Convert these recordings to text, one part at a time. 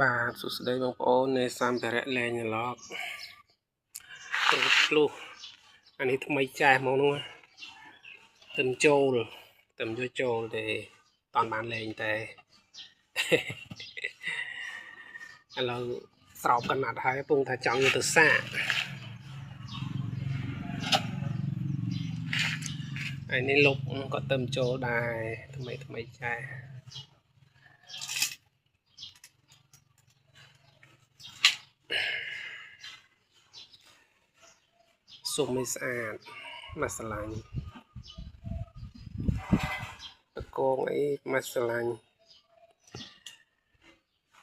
បាទសួស្តីបងប្អូននៃសម្ភារៈលេងឡកទៅភ្លុះអានេះថ្មីចាស់មកនោះទឹមចូលទឹមយកចូលទេតន់បានលេងតែឥឡូវស្រោបកណាត់ហើយពងថាចង់យកទៅសាកហើយនេះលុបក៏ទឹមចូលដែរថ្មីចាស់សុំឲ្យស្អាតមកស្រឡាញ់តកងអីមកស្រឡាញ់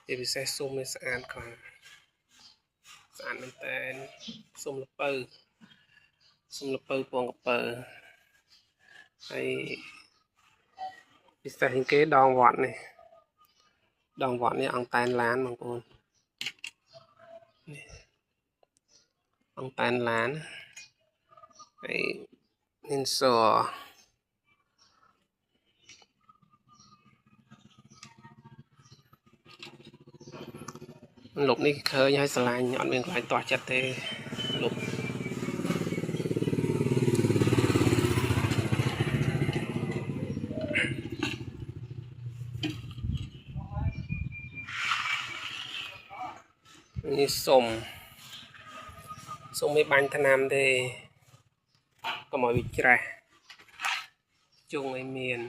ជាពិសេសសុំឲ្យស្អាតខ្លាំងស្អាតមែនតើសុំលពៅពងកពើហើយពិសេសជាងគេដងវត្តនេះអង្តែនឡានបងប្អូននេះអង្តែនឡានហើយនិនសលុបនេះឃើញហើយស្រឡាញ់អត់មានកន្លែងទាស់ចិត្តទេលុបនេះសុំឲ្យបាញ់ថ្នាំទេកុំឲ្យវាច្រេះជុងឲ្យមាន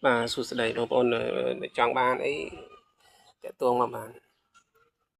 បាទសួស្តីបងប្អូនចង់បានអីតាក់ទងមកបាន